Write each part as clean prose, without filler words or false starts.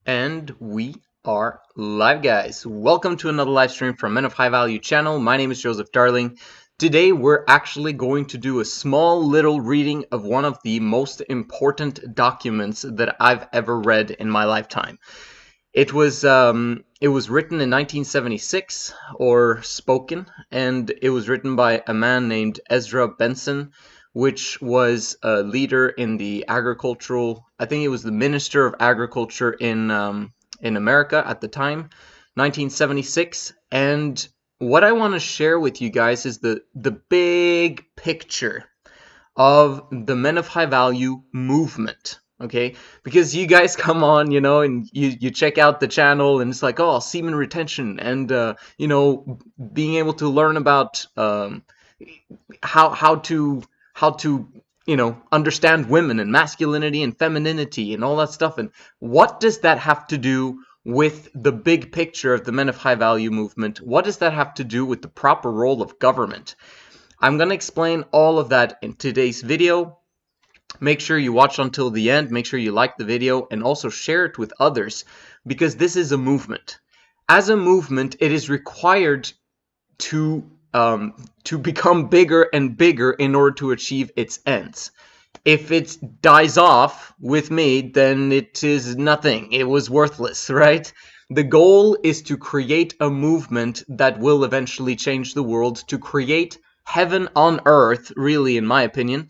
And we are live, guys. Welcome to another live stream from Men of High Value channel. My name is Joseph Darling. Today we're actually going to do a small little reading of one of the most important documents that I've ever read in my lifetime. It was written in 1976, or spoken, and it was written by a man named Ezra Benson, which was a leader in the agricultural. I think it was the Minister of Agriculture in America at the time, 1976. And what I want to share with you guys is the big picture of the Men of High Value movement. Okay, because you guys come on, and you check out the channel, and it's like, oh, semen retention, and being able to learn about how to understand women and masculinity and femininity and all that stuff. And what does that have to do with the big picture of the Men of High Value movement? What does that have to do with the proper role of government? I'm going to explain all of that in today's video. Make sure you watch until the end. Make sure you like the video and also share it with others, because this is a movement. As a movement, it is required to become bigger and bigger in order to achieve its ends. If it dies off with me, then it is nothing. It was worthless, right? The goal is to create a movement that will eventually change the world, to create heaven on earth, really, in my opinion,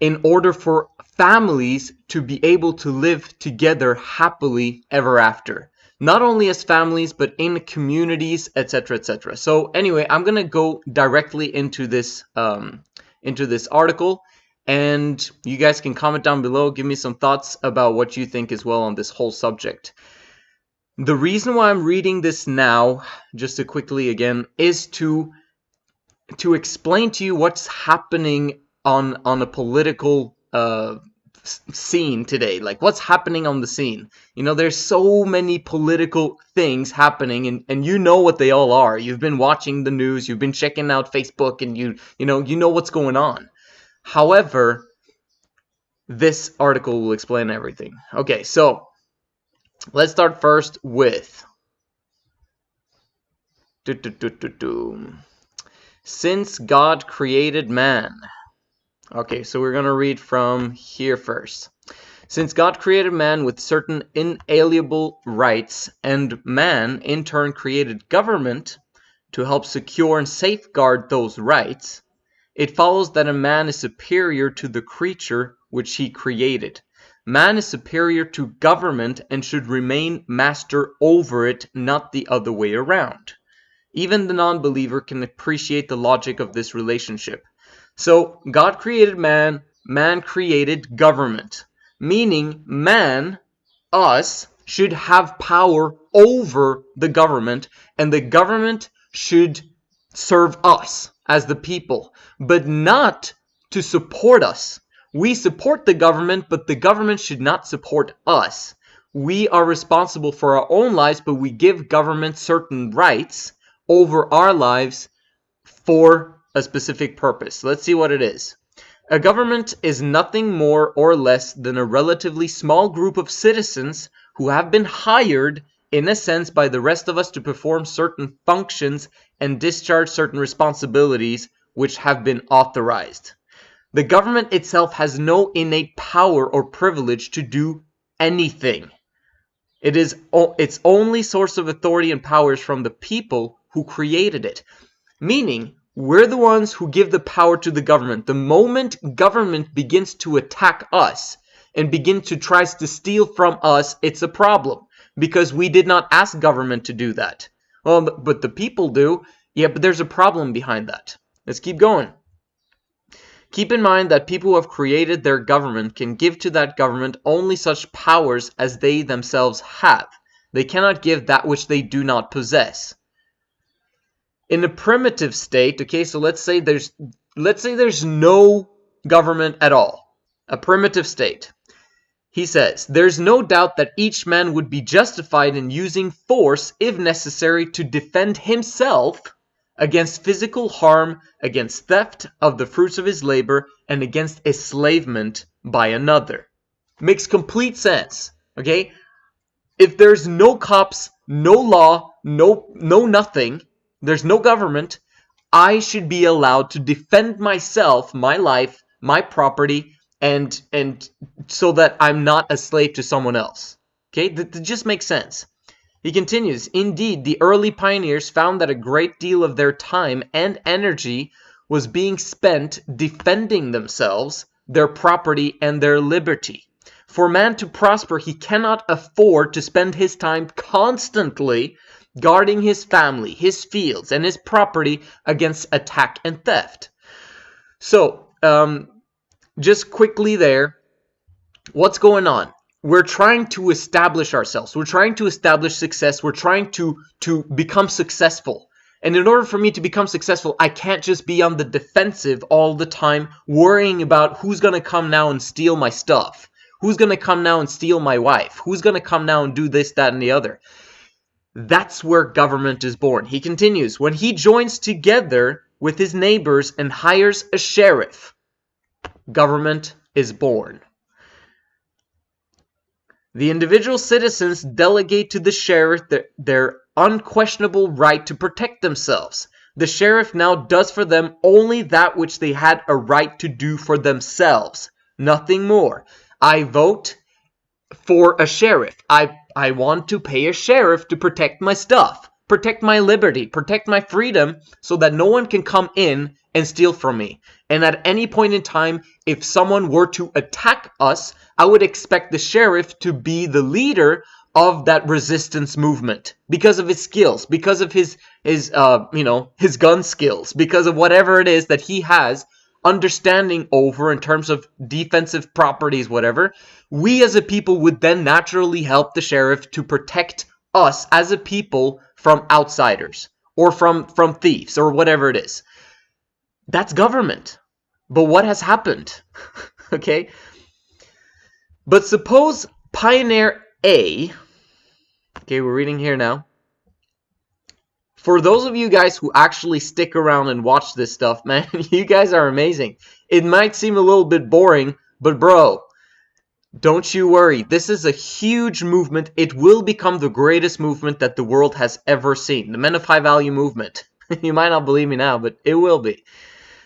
in order for families to be able to live together happily ever after. Not only as families, but in communities, etc., etc. So anyway, I'm going to go directly into this article, and you guys can comment down below, give me some thoughts about what you think as well on this whole subject. The reason why I'm reading this now, just to quickly again, is to explain to you what's happening on a political scene today. Like, what's happening on the scene? There's so many political things happening, and you know what they all are. You've been watching the news, you've been checking out Facebook, and you know what's going on. However, this article will explain everything. Okay, so let's start first with since God created man. Okay, so we're going to read from here first. Since God created man with certain inalienable rights, and man in turn created government to help secure and safeguard those rights, it follows that a man is superior to the creature which he created. Man is superior to government and should remain master over it, not the other way around. Even the non-believer can appreciate the logic of this relationship. So, God created man, man created government, meaning man, us, should have power over the government, and the government should serve us as the people, but not to support us. We support the government, but the government should not support us. We are responsible for our own lives, but we give government certain rights over our lives for a specific purpose. Let's see what it is. A government is nothing more or less than a relatively small group of citizens who have been hired, in a sense, by the rest of us to perform certain functions and discharge certain responsibilities which have been authorized. The government itself has no innate power or privilege to do anything. Its only source of authority and power is from the people who created it. Meaning, we're the ones who give the power to the government. The moment government begins to attack us and begin to try to steal from us, it's a problem, because we did not ask government to do that. Well, but the people do. Yeah, but there's a problem behind that. Let's keep going. Keep in mind that people who have created their government can give to that government only such powers as they themselves have. They cannot give that which they do not possess. In a primitive state, okay, so let's say there's no government at all. A primitive state. He says, there's no doubt that each man would be justified in using force if necessary to defend himself against physical harm, against theft of the fruits of his labor, and against enslavement by another. Makes complete sense, okay? If there's no cops, no law, no nothing, there's no government, I should be allowed to defend myself, my life, my property, and so that I'm not a slave to someone else. Okay, that just makes sense. He continues, indeed, the early pioneers found that a great deal of their time and energy was being spent defending themselves, their property, and their liberty. For man to prosper, he cannot afford to spend his time constantly guarding his family, his fields, and his property against attack and theft. So, just quickly there, what's going on? We're trying to establish ourselves. We're trying to establish success. We're trying to become successful. And in order for me to become successful, I can't just be on the defensive all the time, worrying about who's going to come now and steal my stuff. Who's going to come now and steal my wife? Who's going to come now and do this, that, and the other? That's where government is born. He continues, when he joins together with his neighbors and hires a sheriff, government is born. The individual citizens delegate to the sheriff their unquestionable right to protect themselves. The sheriff now does for them only that which they had a right to do for themselves, nothing more. I vote for a sheriff. I want to pay a sheriff to protect my stuff, protect my liberty, protect my freedom, so that no one can come in and steal from me. And at any point in time, if someone were to attack us, I would expect the sheriff to be the leader of that resistance movement because of his skills, because of his gun skills, because of whatever it is that he has understanding over in terms of defensive properties, whatever. We as a people would then naturally help the sheriff to protect us as a people from outsiders or from thieves or whatever it is. That's government. But what has happened? Okay? But suppose Pioneer A, okay, we're reading here now. For those of you guys who actually stick around and watch this stuff, man, you guys are amazing. It might seem a little bit boring, but bro, don't you worry. This is a huge movement. It will become the greatest movement that the world has ever seen. The Men of High Value movement. You might not believe me now, but it will be.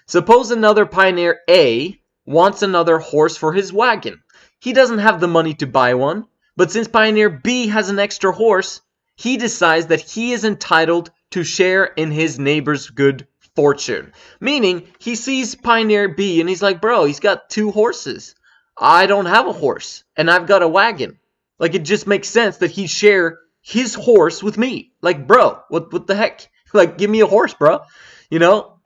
Suppose another Pioneer A wants another horse for his wagon. He doesn't have the money to buy one, but since Pioneer B has an extra horse, he decides that he is entitled to share in his neighbor's good fortune. Meaning, he sees Pioneer B and he's like, bro, he's got 2 horses. I don't have a horse, and I've got a wagon. Like, it just makes sense that he share his horse with me. Like, bro, what the heck? Like, give me a horse, bro. You know?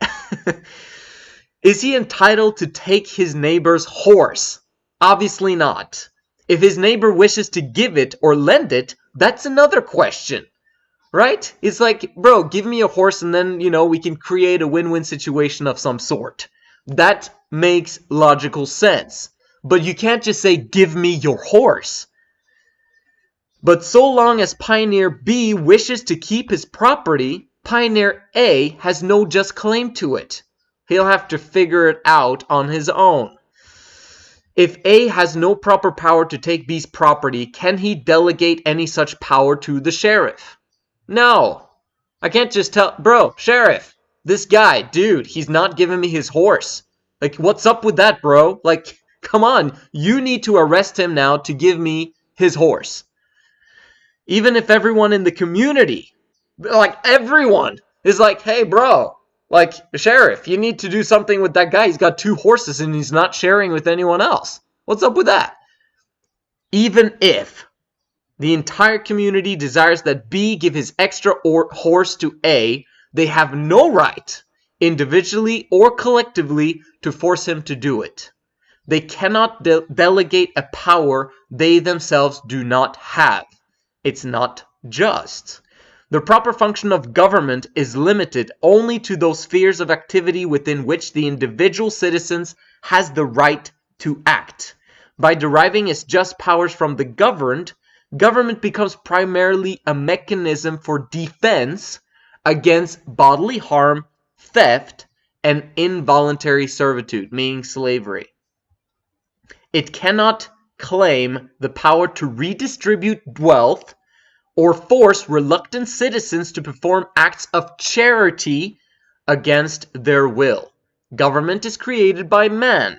Is he entitled to take his neighbor's horse? Obviously not. If his neighbor wishes to give it or lend it, that's another question. Right? It's like, bro, give me a horse and then, we can create a win-win situation of some sort. That makes logical sense. But you can't just say, give me your horse. But so long as Pioneer B wishes to keep his property, Pioneer A has no just claim to it. He'll have to figure it out on his own. If A has no proper power to take B's property, can he delegate any such power to the sheriff? No. I can't just tell, bro, sheriff, this guy, dude, he's not giving me his horse. Like, what's up with that, bro? Like, come on, you need to arrest him now to give me his horse. Even if everyone in the community, like everyone, is like, hey, bro, like, sheriff, you need to do something with that guy. He's got 2 horses and he's not sharing with anyone else. What's up with that? Even if the entire community desires that B give his extra horse to A, they have no right, individually or collectively, to force him to do it. They cannot delegate a power they themselves do not have. It's not just. The proper function of government is limited only to those spheres of activity within which the individual citizens has the right to act. By deriving its just powers from the governed, government becomes primarily a mechanism for defense against bodily harm, theft, and involuntary servitude, meaning slavery. It cannot claim the power to redistribute wealth or force reluctant citizens to perform acts of charity against their will. Government is created by man.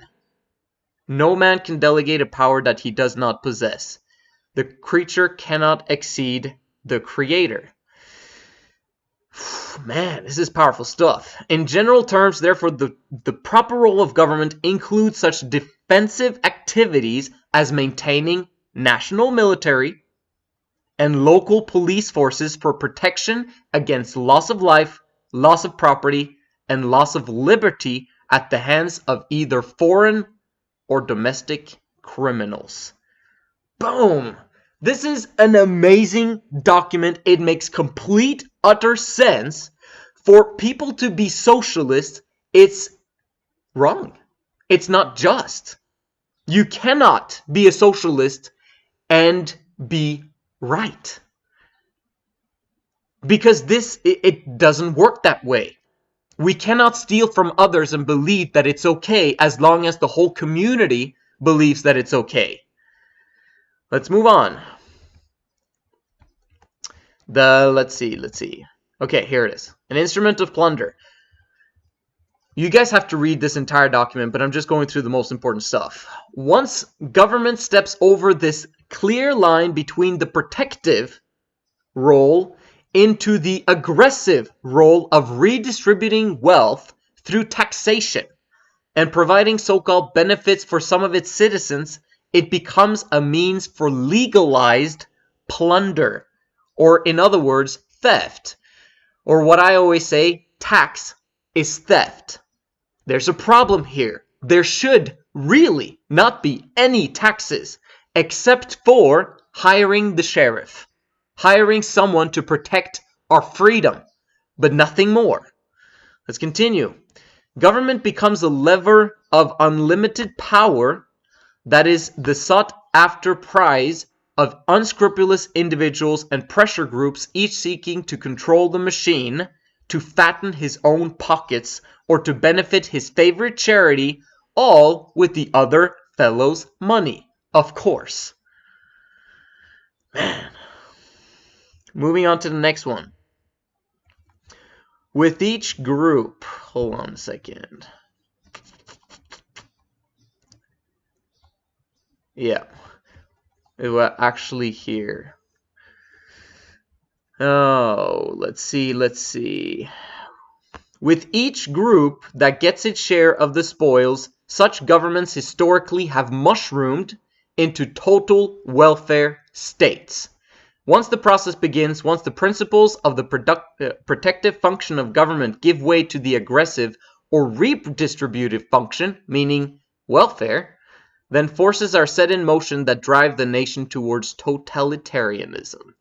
No man can delegate a power that he does not possess. The creature cannot exceed the creator. Man, this is powerful stuff. In general terms, therefore, the proper role of government includes such defensive activities as maintaining national military and local police forces for protection against loss of life, loss of property, and loss of liberty at the hands of either foreign or domestic criminals. Boom! This is an amazing document. It makes complete, utter sense. For people to be socialists, it's wrong. It's not just. You cannot be a socialist and be right. Because it doesn't work that way. We cannot steal from others and believe that it's okay as long as the whole community believes that it's okay. Let's move on. Let's see. Okay, here it is. An instrument of plunder. You guys have to read this entire document, but I'm just going through the most important stuff. Once government steps over this clear line between the protective role into the aggressive role of redistributing wealth through taxation and providing so-called benefits for some of its citizens, it becomes a means for legalized plunder, or in other words, theft. Or what I always say, tax is theft. There's a problem here. There should really not be any taxes except for hiring the sheriff, hiring someone to protect our freedom, but nothing more. Let's continue. Government becomes a lever of unlimited power that is the sought-after prize of unscrupulous individuals and pressure groups, each seeking to control the machine, to fatten his own pockets, or to benefit his favorite charity, all with the other fellow's money, of course. Man. Moving on to the next one. With each group, hold on a second. Yeah, it was actually here. Oh, let's see. With each group that gets its share of the spoils, such governments historically have mushroomed into total welfare states. Once the process begins, once the principles of the protective function of government give way to the aggressive or redistributive function, meaning welfare, then forces are set in motion that drive the nation towards totalitarianism.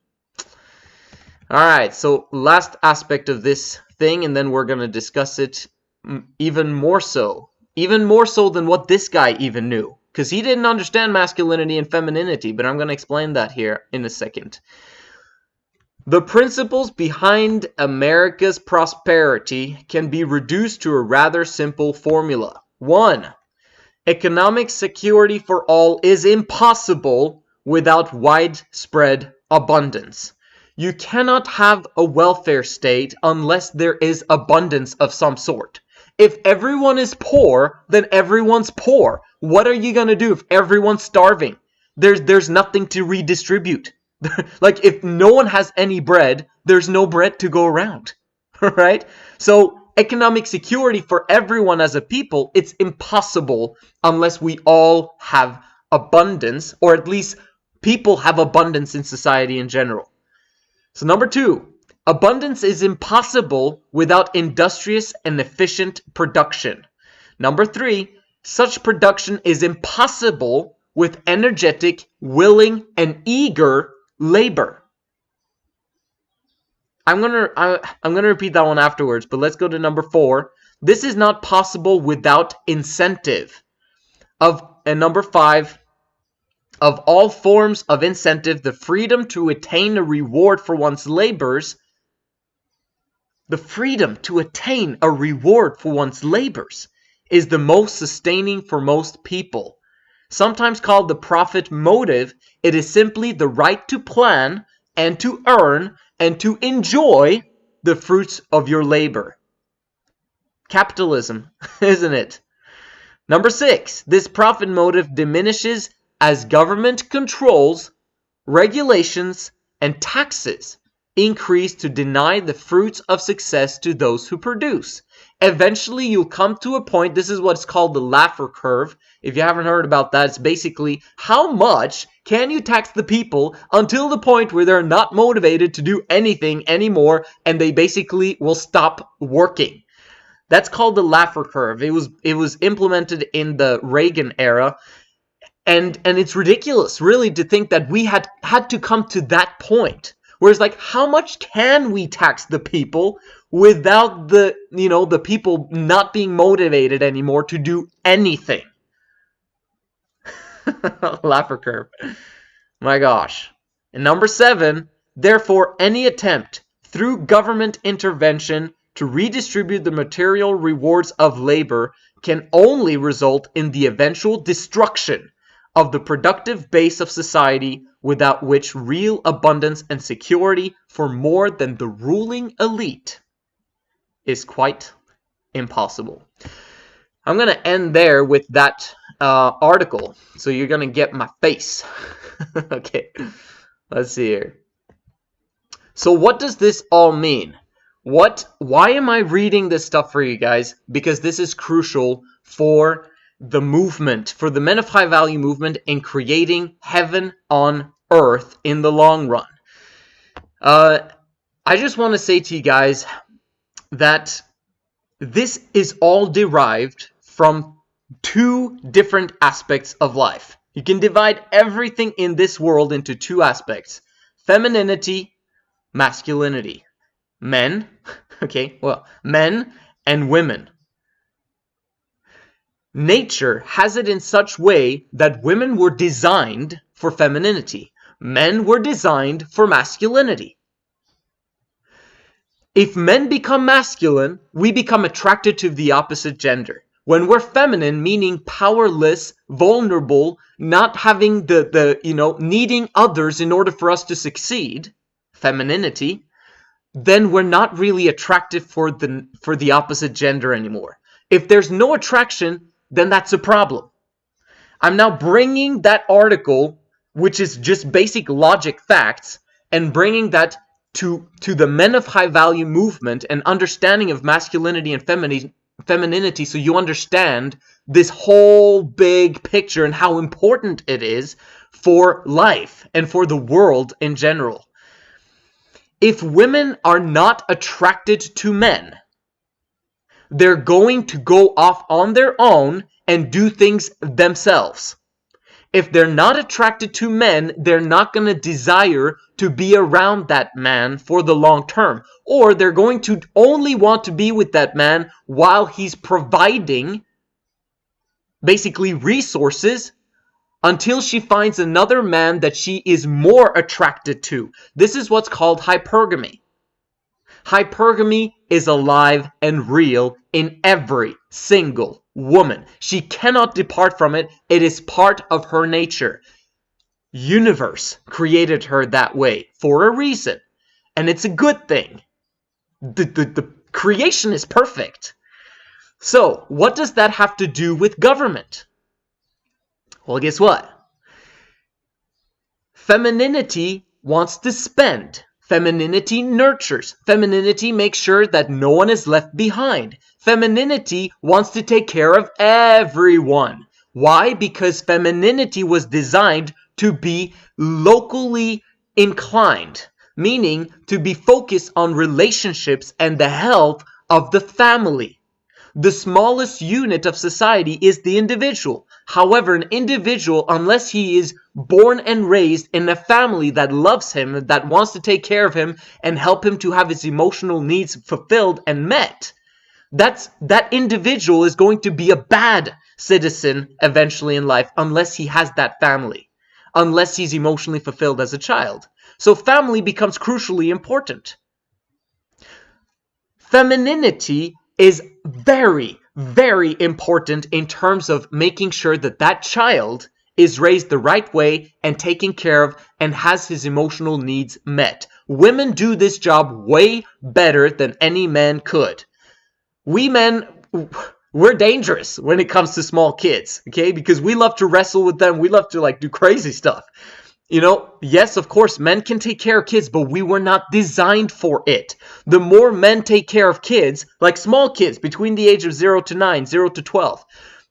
Alright, so last aspect of this thing, and then we're going to discuss it even more so than what this guy even knew, because he didn't understand masculinity and femininity, but I'm going to explain that here in a second. The principles behind America's prosperity can be reduced to a rather simple formula. 1. Economic security for all is impossible without widespread abundance. You cannot have a welfare state unless there is abundance of some sort. If everyone is poor, then everyone's poor. What are you going to do if everyone's starving? There's nothing to redistribute. Like, if no one has any bread, there's no bread to go around. Right? So economic security for everyone as a people, it's impossible unless we all have abundance, or at least people have abundance in society in general. So number 2, abundance is impossible without industrious and efficient production. Number 3, such production is impossible with energetic, willing, and eager labor. I'm gonna repeat that one afterwards, but let's go to number 4. This is not possible without incentive. And number 5, of all forms of incentive, the freedom to attain a reward for one's labors, is the most sustaining for most people. Sometimes called the profit motive, it is simply the right to plan and to earn and to enjoy the fruits of your labor. Capitalism, isn't it? Number 6, this profit motive diminishes as government controls, regulations, and taxes increase to deny the fruits of success to those who produce. Eventually, you'll come to a point, this is what's called the Laffer curve. If you haven't heard about that, it's basically how much can you tax the people until the point where they're not motivated to do anything anymore and they basically will stop working. That's called the Laffer curve. It was implemented in the Reagan era. And it's ridiculous, really, to think that we had to come to that point. Whereas, like, how much can we tax the people without the people not being motivated anymore to do anything? Laffer curve. My gosh. And number 7, therefore, any attempt through government intervention to redistribute the material rewards of labor can only result in the eventual destruction of the productive base of society, without which real abundance and security for more than the ruling elite is quite impossible. I'm going to end there with that article, so you're going to get my face. Okay, let's see here. So what does this all mean? Why am I reading this stuff for you guys? Because this is crucial for the movement, for the Men of High Value movement in creating heaven on earth in the long run. I just want to say to you guys that this is all derived from 2 different aspects of life. You can divide everything in this world into 2 aspects: femininity, masculinity. Men, men and women. Nature has it in such way that women were designed for femininity. Men were designed for masculinity. If men become masculine, we become attracted to the opposite gender. When we're feminine, meaning powerless, vulnerable, not having needing others in order for us to succeed, femininity, then we're not really attractive for the opposite gender anymore. If there's no attraction, then that's a problem. I'm now bringing that article, which is just basic logic facts, and bringing that to the Men of High Value movement and understanding of masculinity and femininity, so you understand this whole big picture and how important it is for life and for the world in general. If women are not attracted to men, they're going to go off on their own and do things themselves. If they're not attracted to men, they're not going to desire to be around that man for the long term. Or they're going to only want to be with that man while he's providing basically resources until she finds another man that she is more attracted to. This is what's called hypergamy. Hypergamy is alive and real in every single woman. She cannot depart from it. It is part of her nature. Universe created her that way for a reason. And it's a good thing. The creation is perfect. So, what does that have to do with government? Well, guess what? Femininity wants to spend. Femininity nurtures. Femininity makes sure that no one is left behind. Femininity wants to take care of everyone. Why? Because femininity was designed to be locally inclined, meaning to be focused on relationships and the health of the family. The smallest unit of society is the individual. However, an individual, unless he is born and raised in a family that loves him, that wants to take care of him and help him to have his emotional needs fulfilled and met, that individual is going to be a bad citizen eventually in life unless he has that family, unless he's emotionally fulfilled as a child. So family becomes crucially important. Femininity is very, very important in terms of making sure that that child is raised the right way and taken care of and has his emotional needs met. Women do this job way better than any man could. We men, we're dangerous when it comes to small kids, okay? Because we love to wrestle with them. We love to do crazy stuff. Yes, of course, men can take care of kids, but we were not designed for it. The more men take care of kids, like small kids between the age of 0 to 9, 0 to 12,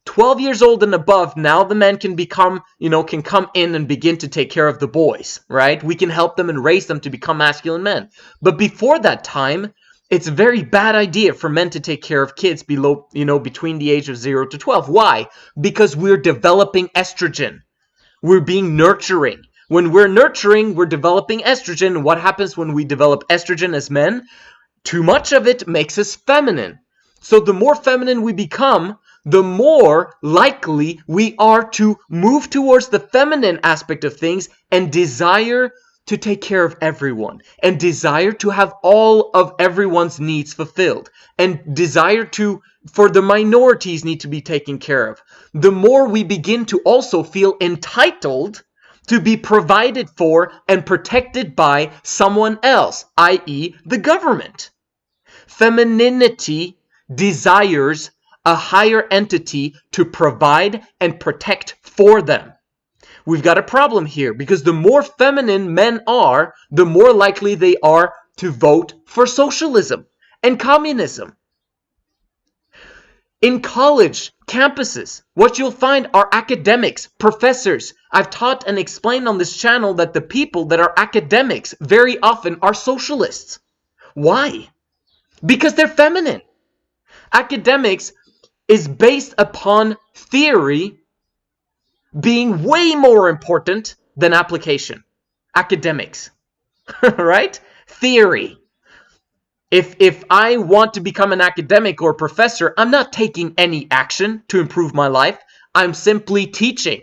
12 years old and above, now the men can become, can come in and begin to take care of the boys, right? We can help them and raise them to become masculine men. But before that time, it's a very bad idea for men to take care of kids below, between the age of 0 to 12. Why? Because we're developing estrogen. We're being nurturing. When we're nurturing, we're developing estrogen. And what happens when we develop estrogen as men? Too much of it makes us feminine. So the more feminine we become, the more likely we are to move towards the feminine aspect of things and desire to take care of everyone, and desire to have all of everyone's needs fulfilled, and desire for the minorities need to be taken care of. The more we begin to also feel entitled to be provided for and protected by someone else, i.e. the government. Femininity desires a higher entity to provide and protect for them. We've got a problem here because the more feminine men are, the more likely they are to vote for socialism and communism. In college campuses, what you'll find are academics, professors. I've taught and explained on this channel that the people that are academics very often are socialists. Why? Because they're feminine. Academics is based upon theory being way more important than application. Academics, right? Theory. If I want to become an academic or professor, I'm not taking any action to improve my life. I'm simply teaching.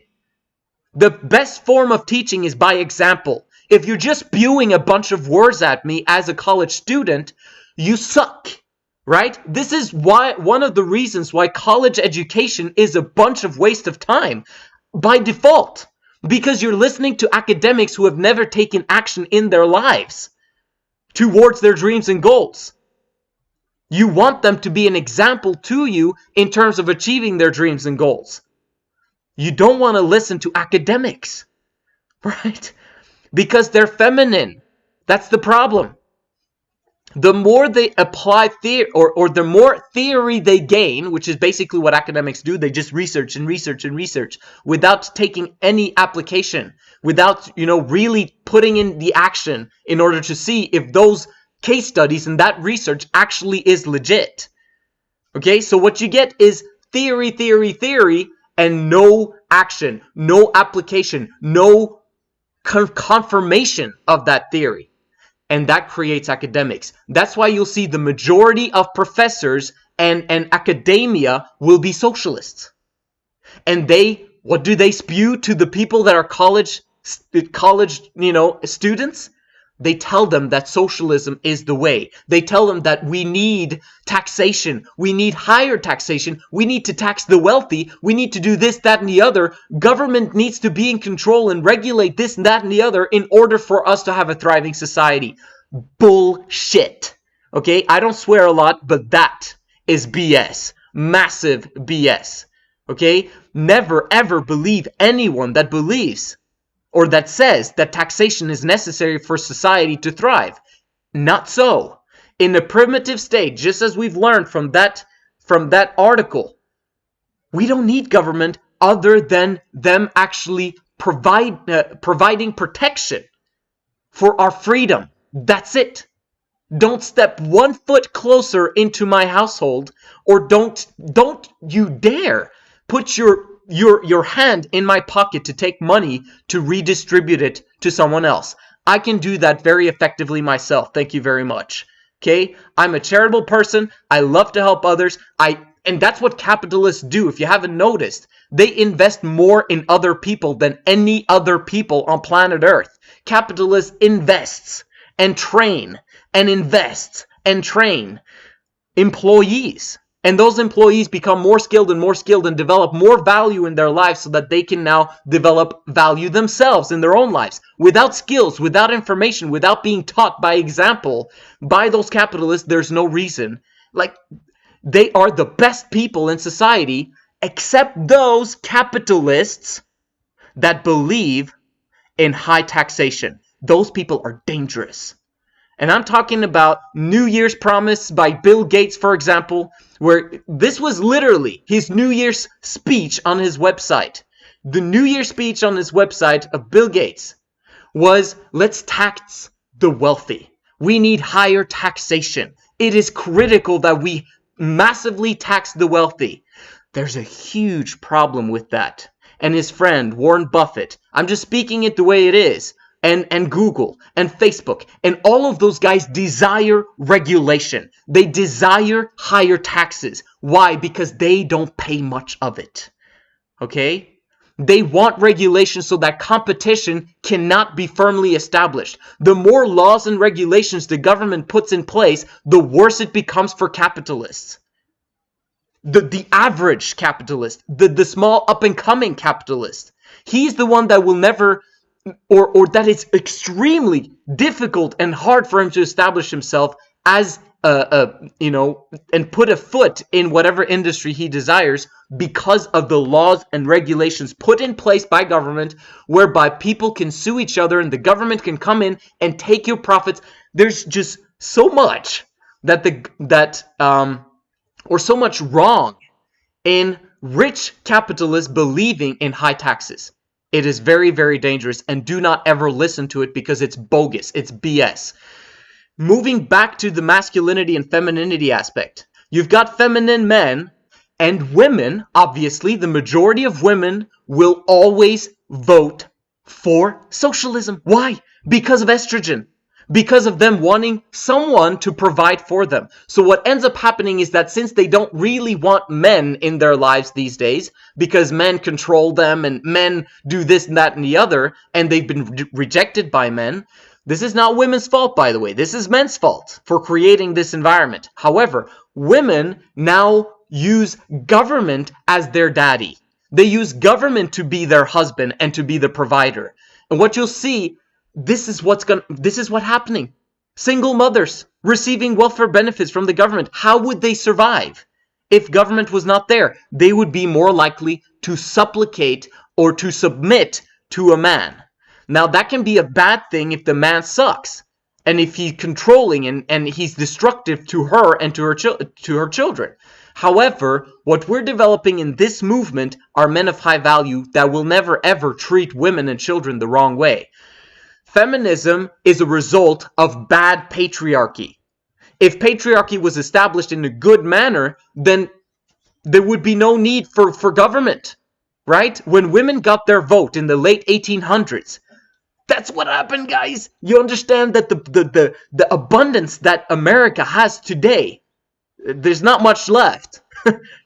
The best form of teaching is by example. If you're just spewing a bunch of words at me as a college student, you suck, right? This is one of the reasons why college education is a bunch of waste of time by default, because you're listening to academics who have never taken action in their lives towards their dreams and goals. You want them to be an example to you in terms of achieving their dreams and goals. You don't want to listen to academics, right? Because they're feminine. That's the problem. The more they apply theory, or the more theory they gain, which is basically what academics do, they just research and research and research without taking any application, without, really putting in the action in order to see if those case studies and that research actually is legit. Okay, so what you get is theory, theory, theory, and no action, no application, no confirmation of that theory. And that creates academics. That's why you'll see the majority of professors and academia will be socialists. And what do they spew to the people that are college, students? They tell them that socialism is the way. They tell them that we need taxation. We need higher taxation. We need to tax the wealthy. We need to do this, that, and the other. Government needs to be in control and regulate this, and that, and the other in order for us to have a thriving society. Bullshit. Okay? I don't swear a lot, but that is BS. Massive BS. Okay? Never ever believe anyone that believes or that says that taxation is necessary for society to thrive. Not so. In the primitive state, just as we've learned from that article, we don't need government other than them actually providing protection for our freedom. That's it. Don't step 1 foot closer into my household, or don't you dare put your hand in my pocket to take money to redistribute it to someone else. I can do that very effectively myself. Thank you very much. Okay? I'm a charitable person. I love to help others. And that's what capitalists do. If you haven't noticed, they invest more in other people than any other people on planet Earth. Capitalists invests and train and invests and train employees. And those employees become more skilled and develop more value in their lives so that they can now develop value themselves in their own lives. Without skills, without information, without being taught by example by those capitalists, there's no reason. Like, they are the best people in society, except those capitalists that believe in high taxation. Those people are dangerous. And I'm talking about New Year's promise by Bill Gates, for example, where this was literally his New Year's speech on his website. The New Year's speech on his website of Bill Gates was, let's tax the wealthy. We need higher taxation. It is critical that we massively tax the wealthy. There's a huge problem with that. And his friend, Warren Buffett, I'm just speaking it the way it is, and Google and Facebook and all of those guys desire regulation. They desire higher taxes. Why? Because they don't pay much of it. Okay? They want regulation so that competition cannot be firmly established. The more laws and regulations the government puts in place, the worse it becomes for capitalists. The average capitalist, the small up-and-coming capitalist, he's the one that will never, or that it's extremely difficult and hard for him to establish himself as and put a foot in whatever industry he desires because of the laws and regulations put in place by government, whereby people can sue each other and the government can come in and take your profits. There's just so much so much wrong in rich capitalists believing in high taxes. It is very, very dangerous, and do not ever listen to it because it's bogus. It's BS. Moving back to the masculinity and femininity aspect. You've got feminine men and women. Obviously, the majority of women will always vote for socialism. Why? Because of estrogen. Because of them wanting someone to provide for them. So what ends up happening is that since they don't really want men in their lives these days, because men control them and men do this and that and the other, and they've been rejected by men. This is not women's fault, by the way. This is men's fault for creating this environment. However, women now use government as their daddy. They use government to be their husband and to be the provider. And what you'll see, this is what's happening. Single mothers receiving welfare benefits from the government. How would they survive if government was not there? They would be more likely to supplicate or to submit to a man. Now, that can be a bad thing if the man sucks and if he's controlling and he's destructive to her and to her children. However, what we're developing in this movement are men of high value that will never ever treat women and children the wrong way. Feminism is a result of bad patriarchy. If patriarchy was established in a good manner, then there would be no need for government, right? When women got their vote in the late 1800s, that's what happened, guys. You understand that the abundance that America has today, there's not much left.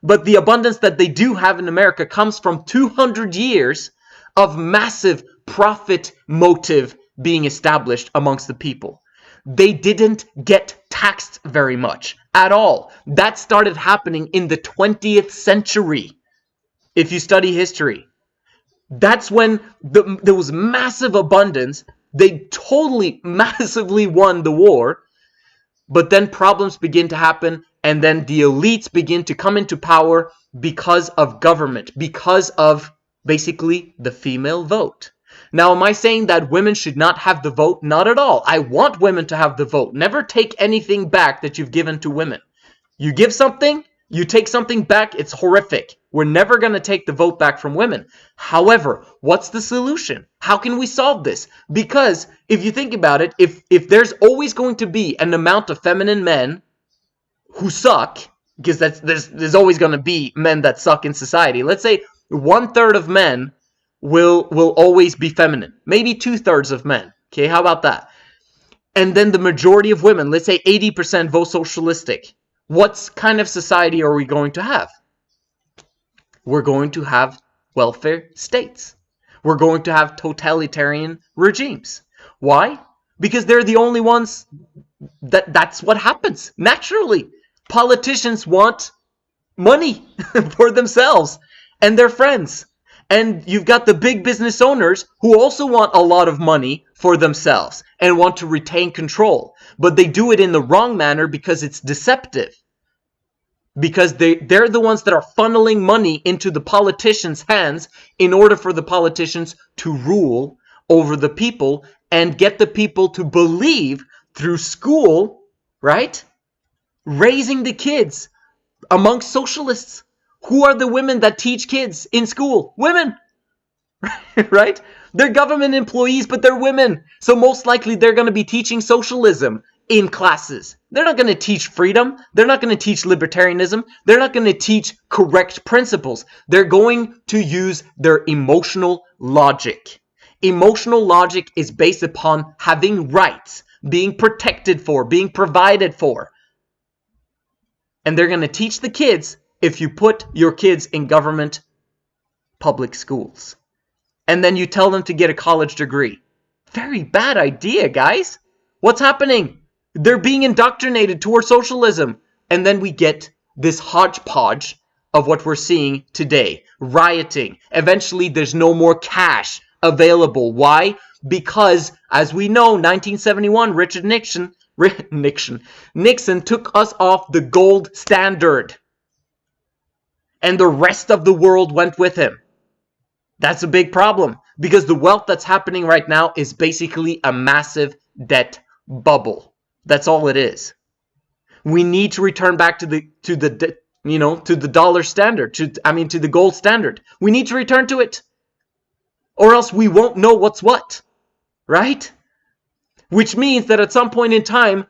But the abundance that they do have in America comes from 200 years of massive profit motive being established amongst the people. They didn't get taxed very much at all. That started happening in the 20th century. If you study history, that's when there was massive abundance. They totally massively won the war. But then problems begin to happen, and then the elites begin to come into power because of government, because of basically the female vote. Now, am I saying that women should not have the vote? Not at all. I want women to have the vote. Never take anything back that you've given to women. You give something, you take something back, it's horrific. We're never going to take the vote back from women. However, what's the solution? How can we solve this? Because if you think about it, if there's always going to be an amount of feminine men who suck, because there's always going to be men that suck in society. Let's say 1/3 of men will always be feminine. Maybe 2/3 of men. Okay, how about that? And then the majority of women, let's say 80% vote socialistic. What kind of society are we going to have? We're going to have welfare states. We're going to have totalitarian regimes. Why? Because they're the only ones that's what happens naturally. Politicians want money for themselves and their friends. And you've got the big business owners who also want a lot of money for themselves and want to retain control. But they do it in the wrong manner because it's deceptive. Because they're the ones that are funneling money into the politicians' hands in order for the politicians to rule over the people and get the people to believe through school, right? Raising the kids amongst socialists. Who are the women that teach kids in school? Women, right? They're government employees, but they're women. So most likely they're going to be teaching socialism in classes. They're not going to teach freedom. They're not going to teach libertarianism. They're not going to teach correct principles. They're going to use their emotional logic. Emotional logic is based upon having rights, being protected for, being provided for. And they're going to teach the kids if you put your kids in government public schools. And then you tell them to get a college degree. Very bad idea, guys. What's happening? They're being indoctrinated towards socialism. And then we get this hodgepodge of what we're seeing today. Rioting. Eventually, there's no more cash available. Why? Because, as we know, 1971, Nixon took us off the gold standard. And the rest of the world went with him. That's a big problem. Because the wealth that's happening right now is basically a massive debt bubble. That's all it is. We need to return back to the dollar standard, to the gold standard. We need to return to it. Or else we won't know what's what. Right? Which means that at some point in time,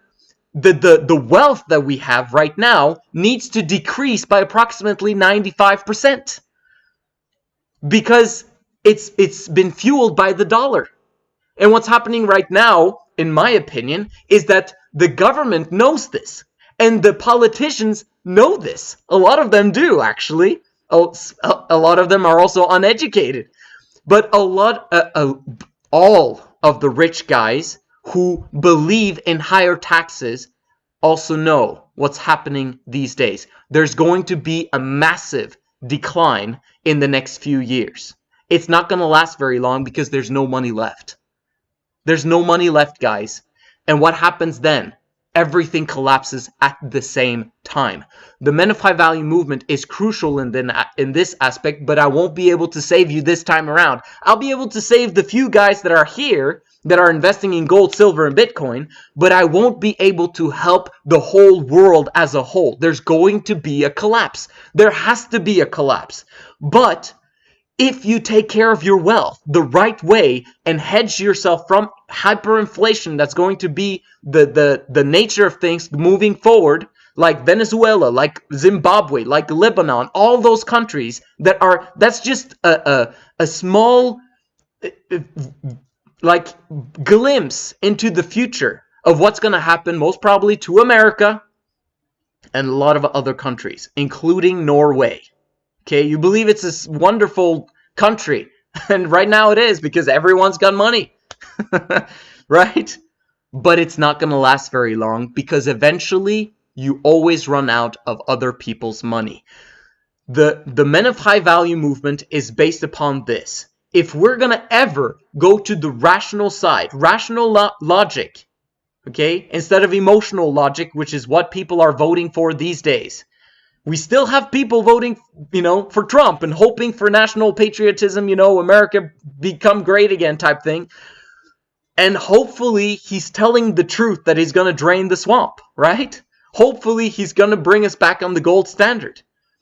the wealth that we have right now needs to decrease by approximately 95%. Because it's been fueled by the dollar. And what's happening right now, in my opinion, is that the government knows this. And the politicians know this. A lot of them do, actually. A lot of them are also uneducated. But all of the rich guys who believe in higher taxes also know what's happening these days. There's going to be a massive decline in the next few years. It's not going to last very long because there's no money left. There's no money left, guys. And what happens then? Everything collapses at the same time. The Men of High Value movement is crucial in this aspect, but I won't be able to save you this time around. I'll be able to save the few guys that are here that are investing in gold, silver, and Bitcoin, but I won't be able to help the whole world as a whole. There's going to be a collapse. There has to be a collapse. But if you take care of your wealth the right way and hedge yourself from hyperinflation, that's going to be the nature of things moving forward, like Venezuela, like Zimbabwe, like Lebanon, all those countries that's just a small like glimpse into the future of what's going to happen most probably to America and a lot of other countries, including Norway. Okay, you believe it's a wonderful country, and right now it is because everyone's got money, right? But it's not going to last very long because eventually you always run out of other people's money. The Men of High Value movement is based upon this. If we're going to ever go to the rational side, rational logic, okay, instead of emotional logic, which is what people are voting for these days. We still have people voting, for Trump and hoping for national patriotism, America become great again type thing. And hopefully he's telling the truth that he's going to drain the swamp, right? Hopefully he's going to bring us back on the gold standard.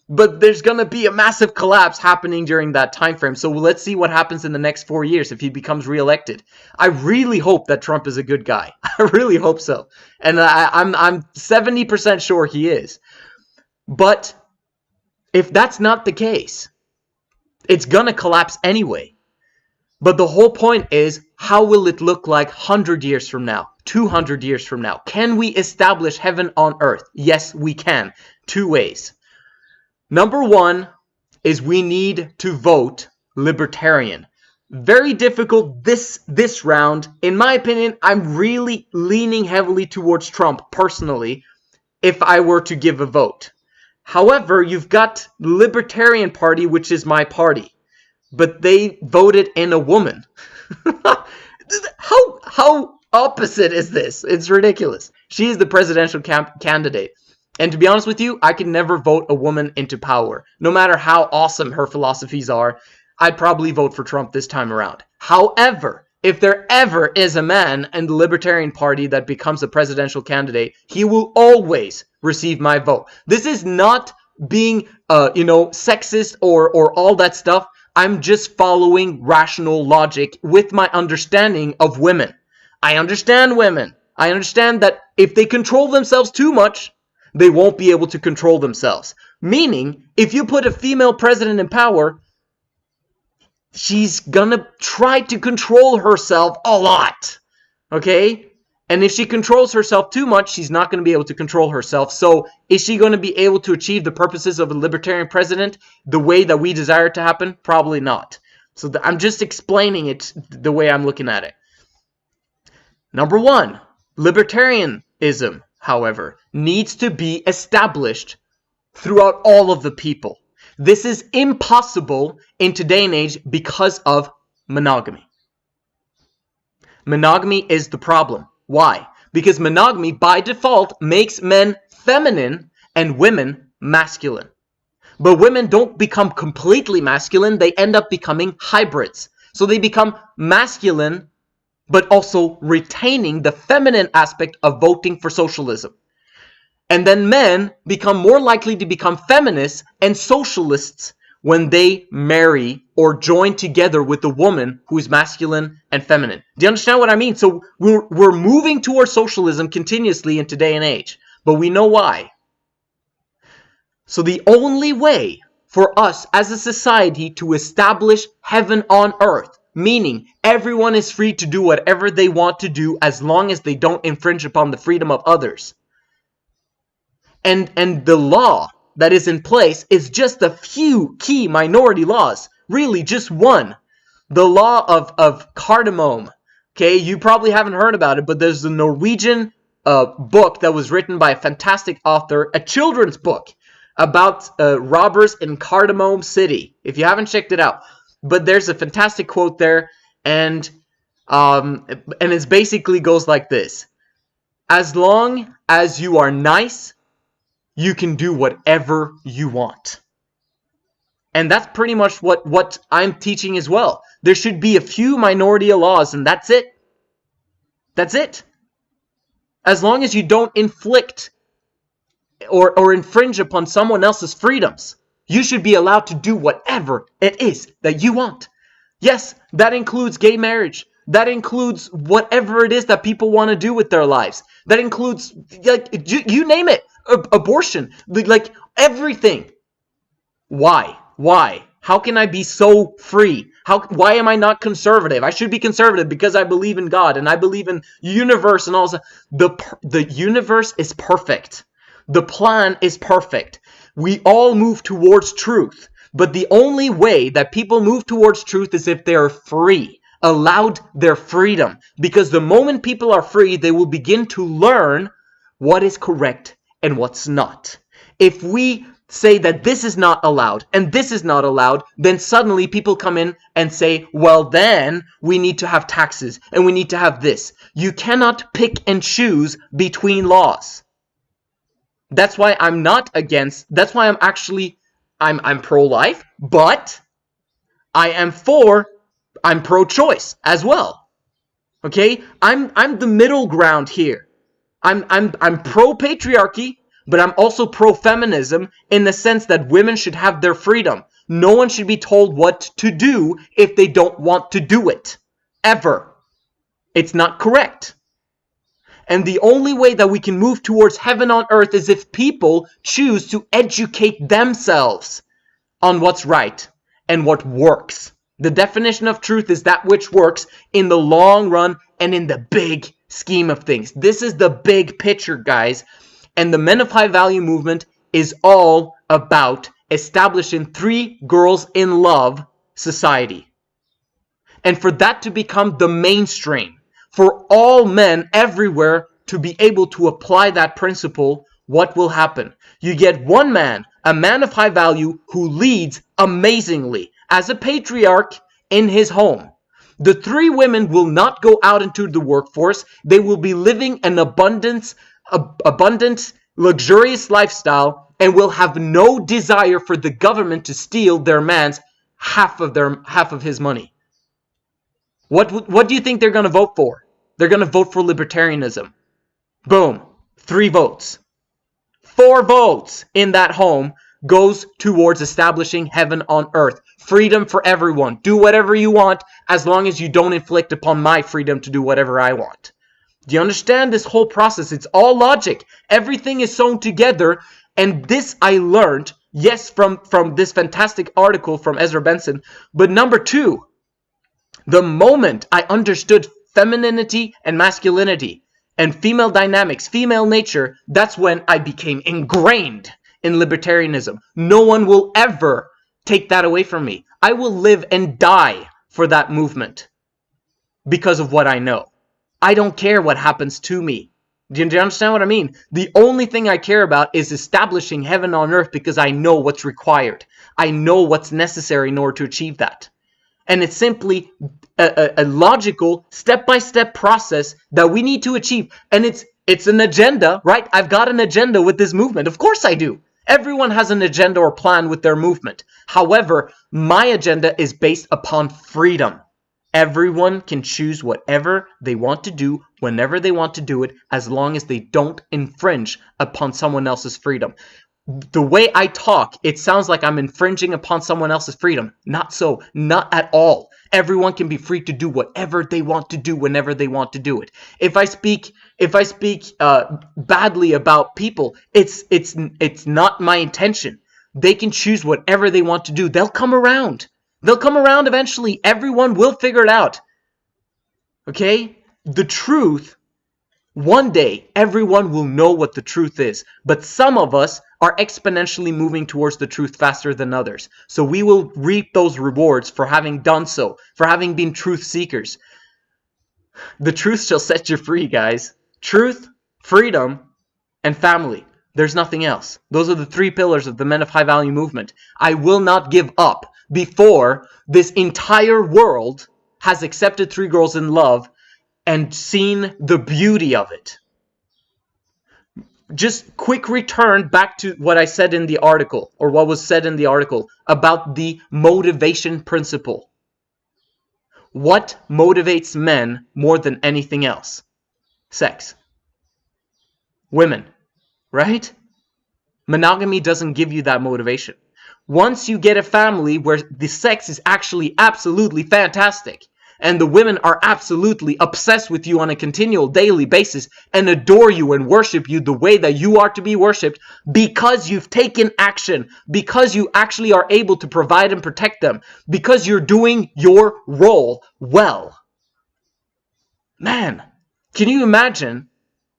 But there's going to be a massive collapse happening during that time frame. So let's see what happens in the next 4 years if he becomes reelected. I really hope that Trump is a good guy. I really hope so. And I'm 70% sure he is. But if that's not the case, it's going to collapse anyway. But the whole point is, how will it look like 100 years from now, 200 years from now? Can we establish heaven on earth? Yes, we can. 2 ways. Number 1 is we need to vote libertarian. Very difficult this round. In my opinion, I'm really leaning heavily towards Trump personally if I were to give a vote. However, you've got the Libertarian Party, which is my party, but they voted in a woman. How opposite is this? It's ridiculous. She is the presidential candidate. And to be honest with you, I could never vote a woman into power. No matter how awesome her philosophies are, I'd probably vote for Trump this time around. However, if there ever is a man in the Libertarian Party that becomes a presidential candidate, he will always receive my vote. This is not being, sexist or all that stuff. I'm just following rational logic with my understanding of women. I understand women. I understand that if they control themselves too much, they won't be able to control themselves. Meaning, if you put a female president in power, she's gonna try to control herself a lot. Okay? And if she controls herself too much, she's not going to be able to control herself. So is she going to be able to achieve the purposes of a libertarian president the way that we desire it to happen? Probably not. So I'm just explaining it the way I'm looking at it. Number one, libertarianism, however, needs to be established throughout all of the people. This is impossible in today and age because of monogamy. Monogamy is the problem. Why? Because monogamy, by default, makes men feminine and women masculine. But women don't become completely masculine. They end up becoming hybrids. So they become masculine, but also retaining the feminine aspect of voting for socialism. And then men become more likely to become feminists and socialists when they marry or join together with a woman who is masculine and feminine. Do you understand what I mean? So we're moving towards socialism continuously in today and age. But we know why. So the only way for us as a society to establish heaven on earth, meaning everyone is free to do whatever they want to do as long as they don't infringe upon the freedom of others. And the law that is in place is just a few key minority laws. Really, just one. The law of cardamom. Okay, you probably haven't heard about it, but there's a Norwegian book that was written by a fantastic author, a children's book about robbers in Cardamom City. If you haven't checked it out. But there's a fantastic quote there, and it basically goes like this. As long as you are nice, you can do whatever you want. And that's pretty much what I'm teaching as well. There should be a few minority laws, and that's it. That's it. As long as you don't inflict or infringe upon someone else's freedoms, you should be allowed to do whatever it is that you want. Yes, that includes gay marriage. That includes whatever it is that people want to do with their lives. That includes, like, you name it. Abortion, like everything. Why? How can I be so free? Why am I not conservative? I should be conservative because I believe in God and I believe in the universe and all that. The universe is perfect. The plan is perfect. We all move towards truth, but the only way that people move towards truth is if they are free, allowed their freedom. Because the moment people are free, they will begin to learn what is correct and what's not. If we say that this is not allowed and this is not allowed, then suddenly people come in and say, well, then we need to have taxes and we need to have this. You cannot pick and choose between laws. That's why I'm not against, that's why I'm pro-life, but I'm pro-choice as well. Okay? I'm the middle ground here. I'm pro-patriarchy, but I'm also pro-feminism in the sense that women should have their freedom. No one should be told what to do if they don't want to do it. Ever. It's not correct. And the only way that we can move towards heaven on earth is if people choose to educate themselves on what's right and what works. The definition of truth is that which works in the long run and in the big scheme of things. This is the big picture, guys. And the Men of High Value movement is all about establishing 3 girls in love society. And for that to become the mainstream, for all men everywhere to be able to apply that principle, what will happen? You get one man a man of high value who leads amazingly as a patriarch in his home. The 3 women will not go out into the workforce. They will be living an abundant, luxurious lifestyle and will have no desire for the government to steal their man's half of his money. What do you think they're going to vote for? They're going to vote for libertarianism. Boom. 3 votes. 4 votes in that home goes towards establishing heaven on earth. Freedom for everyone. Do whatever you want as long as you don't inflict upon my freedom to do whatever I want. Do you understand this whole process? It's all logic. Everything is sewn together. And this I learned, yes, from this fantastic article from Ezra Benson. But number 2, the moment I understood femininity and masculinity and female dynamics, female nature, that's when I became ingrained in libertarianism. No one will ever take that away from me. I will live and die for that movement because of what I know. I don't care what happens to me. Do you understand what I mean? The only thing I care about is establishing heaven on earth because I know what's required. I know what's necessary in order to achieve that. And it's simply a logical, step-by-step process that we need to achieve. And it's an agenda, right? I've got an agenda with this movement. Of course I do. Everyone has an agenda or plan with their movement. However, my agenda is based upon freedom. Everyone can choose whatever they want to do, whenever they want to do it, as long as they don't infringe upon someone else's freedom. The way I talk, it sounds like I'm infringing upon someone else's freedom. Not so. Not at all. Everyone can be free to do whatever they want to do whenever they want to do it. If I speak badly about people, it's not my intention. They can choose whatever they want to do. They'll come around. They'll come around eventually. Everyone will figure it out. Okay? The truth, one day, everyone will know what the truth is. But some of us are exponentially moving towards the truth faster than others. So we will reap those rewards for having done so, for having been truth seekers. The truth shall set you free, guys. Truth, freedom, and family. There's nothing else. Those are the 3 pillars of the Men of High Value movement. I will not give up before this entire world has accepted 3 girls in love and seen the beauty of it. Just quick return back to what I said in the article, or what was said in the article about the motivation principle. What motivates men more than anything else? Sex. Women, right? Monogamy doesn't give you that motivation. Once you get a family where the sex is actually absolutely fantastic, and the women are absolutely obsessed with you on a continual daily basis and adore you and worship you the way that you are to be worshipped because you've taken action, because you actually are able to provide and protect them, because you're doing your role well. Man, can you imagine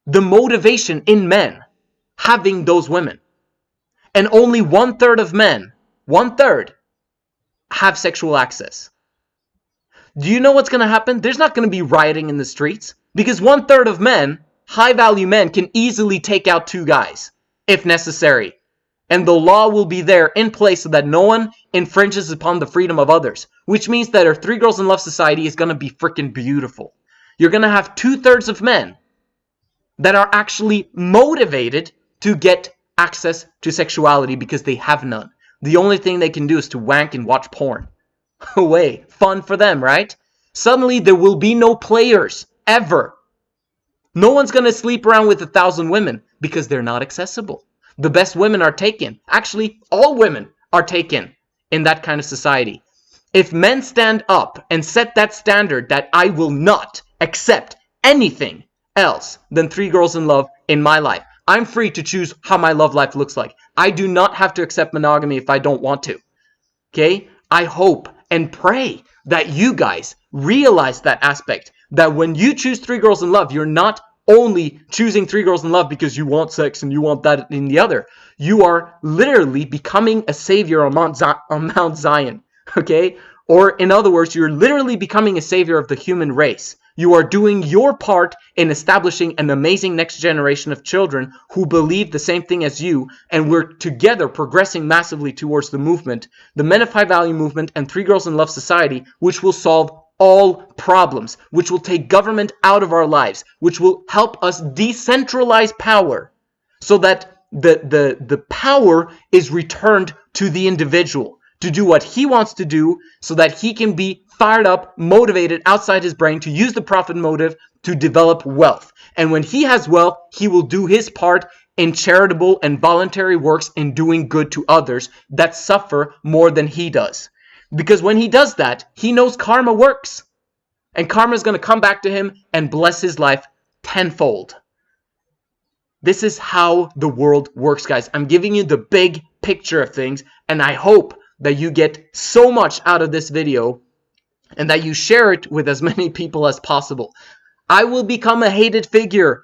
the motivation in men having those women? And only 1/3 of men, 1/3, have sexual access. Do you know what's going to happen? There's not going to be rioting in the streets because 1/3 of men, high value men, can easily take out 2 guys if necessary. And the law will be there in place so that no one infringes upon the freedom of others. Which means that our 3 girls in love society is going to be freaking beautiful. You're going to have 2/3 of men that are actually motivated to get access to sexuality because they have none. The only thing they can do is to wank and watch porn. Away. Fun for them, right? Suddenly there will be no players, ever. No one's going to sleep around with 1,000 women because they're not accessible. The best women are taken. Actually, all women are taken in that kind of society. If men stand up and set that standard that I will not accept anything else than 3 girls in love in my life, I'm free to choose how my love life looks like. I do not have to accept monogamy if I don't want to. Okay? I hope and pray that you guys realize that aspect. That when you choose 3 girls in love, you're not only choosing 3 girls in love because you want sex and you want that in the other. You are literally becoming a savior on Mount Zion. Okay? Or in other words, you're literally becoming a savior of the human race. You are doing your part in establishing an amazing next generation of children who believe the same thing as you, and we're together progressing massively towards the movement, the Men of High Value movement and Three Girls in Love Society, which will solve all problems, which will take government out of our lives, which will help us decentralize power so that the power is returned to the individual to do what he wants to do so that he can be fired up, motivated outside his brain to use the profit motive to develop wealth. And when he has wealth, he will do his part in charitable and voluntary works in doing good to others that suffer more than he does. Because when he does that, he knows karma works. And karma is going to come back to him and bless his life tenfold. This is how the world works, guys. I'm giving you the big picture of things, and I hope that you get so much out of this video and that you share it with as many people as possible. I will become a hated figure,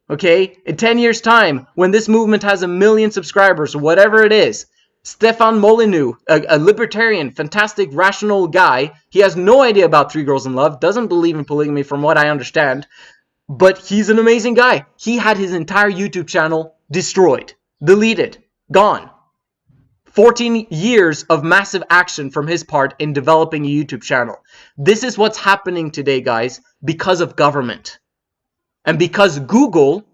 okay? In 10 years' time, when this movement has 1 million subscribers, or whatever it is, Stefan Molyneux, a libertarian, fantastic, rational guy, he has no idea about Three Girls in Love, doesn't believe in polygamy from what I understand, but he's an amazing guy. He had his entire YouTube channel destroyed, deleted, gone. 14 years of massive action from his part in developing a YouTube channel. This is what's happening today, guys, because of government. And because Google,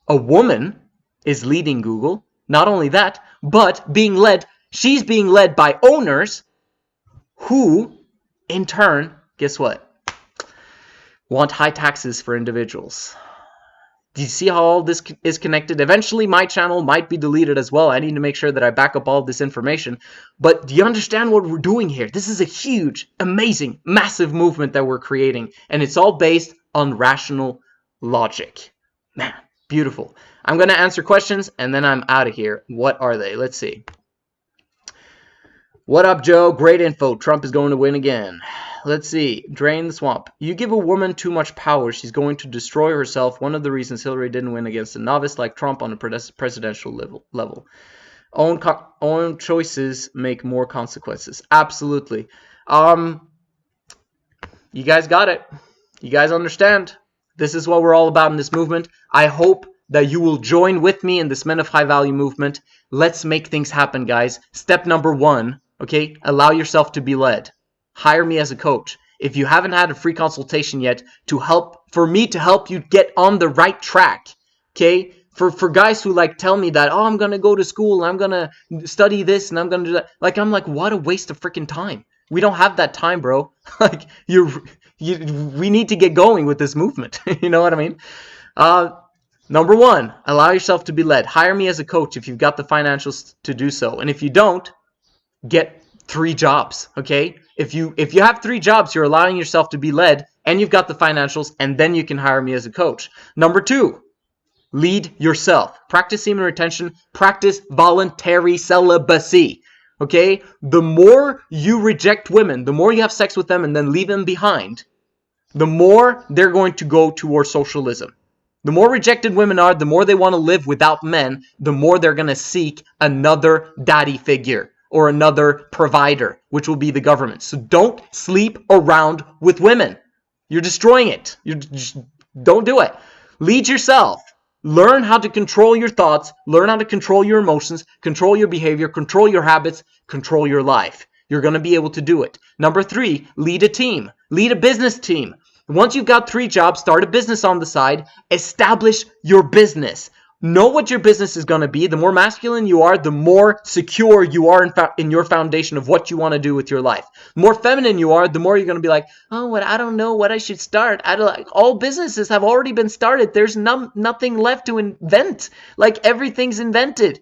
a woman, is leading Google. Not only that, but she's being led by owners who, in turn, guess what? Want high taxes for individuals. Do you see how all this is connected? Eventually, my channel might be deleted as well. I need to make sure that I back up all this information. But do you understand what we're doing here? This is a huge, amazing, massive movement that we're creating. And it's all based on rational logic. Man, beautiful. I'm going to answer questions, and then I'm out of here. What are they? Let's see. What up, Joe? Great info. Trump is going to win again. Let's see. Drain the swamp. You give a woman too much power, she's going to destroy herself. One of the reasons Hillary didn't win against a novice like Trump on a presidential level. Own choices make more consequences. Absolutely. You guys got it. You guys understand. This is what we're all about in this movement. I hope that you will join with me in this Men of High Value movement. Let's make things happen, guys. Step number 1, okay? Allow yourself to be led. Hire me as a coach. If you haven't had a free consultation yet for me to help you get on the right track, okay? For guys who like tell me that, oh, I'm going to go to school, I'm going to study this, and I'm going to do that. Like, I'm like, what a waste of freaking time. We don't have that time, bro. Like, we need to get going with this movement. You know what I mean? Number 1, allow yourself to be led. Hire me as a coach if you've got the financials to do so. And if you don't, get 3 jobs, okay? If you have 3 jobs, you're allowing yourself to be led, and you've got the financials, and then you can hire me as a coach. Number 2, lead yourself. Practice semen retention. Practice voluntary celibacy, okay? The more you reject women, the more you have sex with them and then leave them behind, the more they're going to go towards socialism. The more rejected women are, the more they want to live without men, the more they're going to seek another daddy figure or another provider, which will be the government. So don't sleep around with women. You're destroying it. Don't do it. Lead yourself. Learn how to control your thoughts. Learn how to control your emotions, control your behavior, control your habits, control your life. You're going to be able to do it. Number 3, lead a team. Lead a business team. Once you've got 3 jobs, start a business on the side. Establish your business. Know what your business is going to be. The more masculine you are, the more secure you are in your foundation of what you want to do with your life. The more feminine you are, the more you're going to be like, oh, I don't know what I should start. All businesses have already been started. There's nothing left to invent. Like, everything's invented.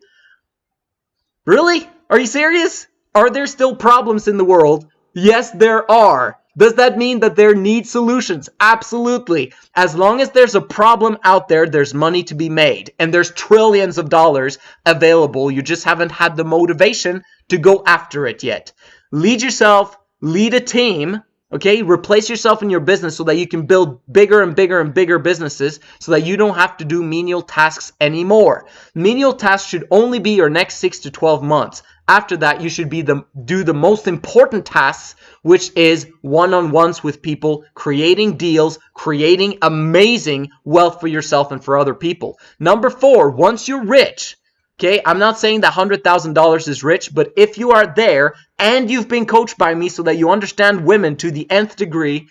Really? Are you serious? Are there still problems in the world? Yes, there are. Does that mean that there need solutions? Absolutely. As long as there's a problem out there, there's money to be made. And there's trillions of dollars available. You just haven't had the motivation to go after it yet. Lead yourself. Lead a team. Okay? Replace yourself in your business so that you can build bigger and bigger and bigger businesses so that you don't have to do menial tasks anymore. Menial tasks should only be your next 6 to 12 months. After that, you should do the most important tasks, which is one-on-ones with people, creating deals, creating amazing wealth for yourself and for other people. Number 4, once you're rich, okay, I'm not saying that $100,000 is rich, but if you are there and you've been coached by me so that you understand women to the nth degree,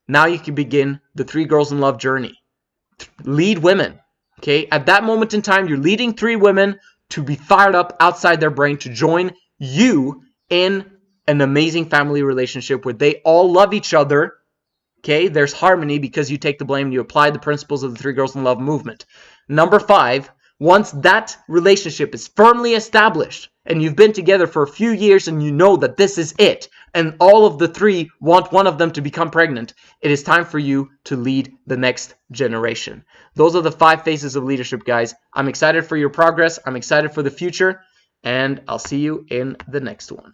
now you can begin the 3 Girls in Love journey. Lead women. Okay, at that moment in time, you're leading 3 women to be fired up outside their brain to join you in an amazing family relationship where they all love each other. Okay, there's harmony because you take the blame and you apply the principles of the 3 Girls in Love movement. Number 5, once that relationship is firmly established and you've been together for a few years and you know that this is it, and all of the 3 want one of them to become pregnant, it is time for you to lead the next generation. Those are the 5 phases of leadership, guys. I'm excited for your progress. I'm excited for the future, and I'll see you in the next one.